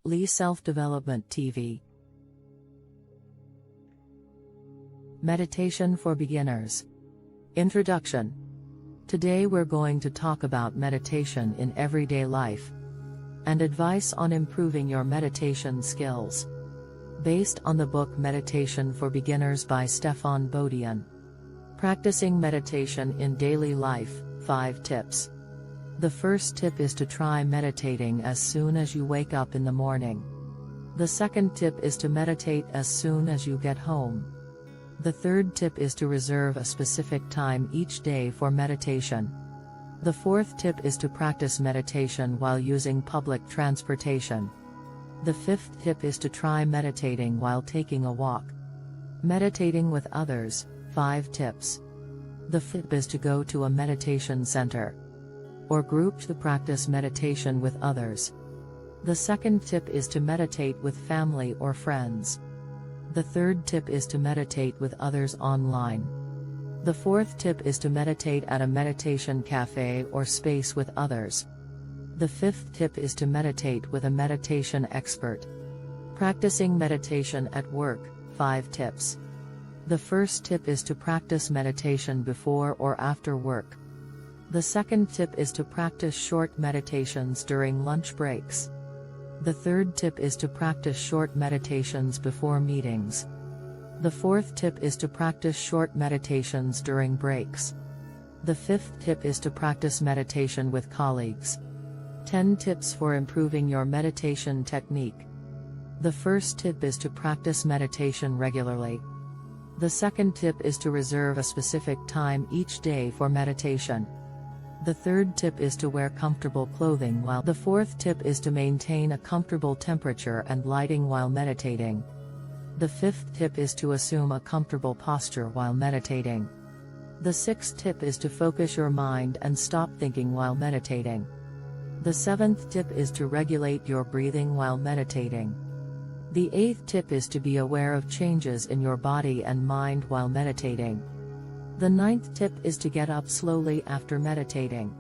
Lee Self-Development TV. Meditation for Beginners. Introduction. Today we're going to talk about meditation in everyday life and advice on improving your meditation skills. Based on the book Meditation for Beginners by Stefan Boudin. Practicing meditation in daily life, 5 tips. The first tip is to try meditating as soon as you wake up in the morning. The second tip is to meditate as soon as you get home. The third tip is to reserve a specific time each day for meditation. The fourth tip is to practice meditation while using public transportation. The fifth tip is to try meditating while taking a walk. Meditating with others, 5 tips. The fifth is to go to a meditation center or group to practice meditation with others. The second tip is to meditate with family or friends. The third tip is to meditate with others online. The fourth tip is to meditate at a meditation cafe or space with others. The fifth tip is to meditate with a meditation expert. Practicing meditation at work, 5 tips. The first tip is to practice meditation before or after work. The second tip is to practice short meditations during lunch breaks. The third tip is to practice short meditations before meetings. The fourth tip is to practice short meditations during breaks. The fifth tip is to practice meditation with colleagues. 10 tips for improving your meditation technique. The first tip is to practice meditation regularly. The second tip is to reserve a specific time each day for meditation. The third tip is to wear comfortable clothing while the fourth tip is to maintain a comfortable temperature and lighting while meditating. The fifth tip is to assume a comfortable posture while meditating. The sixth tip is to focus your mind and stop thinking while meditating. The seventh tip is to regulate your breathing while meditating. The eighth tip is to be aware of changes in your body and mind while meditating. The ninth tip is to get up slowly after meditating.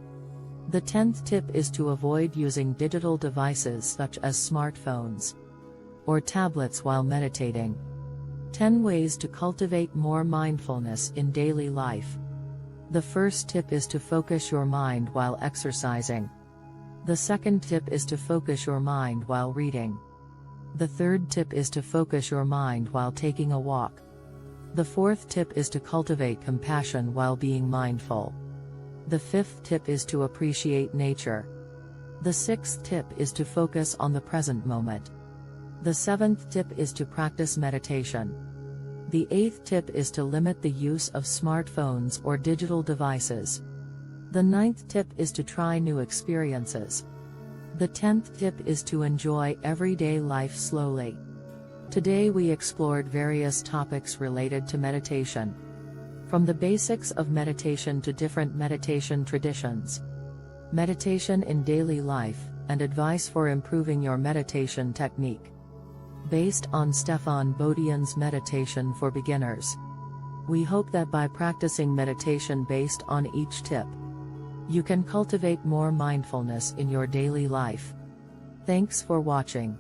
The 10th tip is to avoid using digital devices such as smartphones or tablets while meditating. 10 ways to cultivate more mindfulness in daily life. The first tip is to focus your mind while exercising. The second tip is to focus your mind while reading. The third tip is to focus your mind while taking a walk. The fourth tip is to cultivate compassion while being mindful. The fifth tip is to appreciate nature. The sixth tip is to focus on the present moment. The seventh tip is to practice meditation. The eighth tip is to limit the use of smartphones or digital devices. The ninth tip is to try new experiences. The 10th tip is to enjoy everyday life slowly. Today we explored various topics related to meditation. From the basics of meditation to different meditation traditions, meditation in daily life, and advice for improving your meditation technique. Based on Stefan Boudin's Meditation for Beginners. We hope that by practicing meditation based on each tip, you can cultivate more mindfulness in your daily life. Thanks for watching.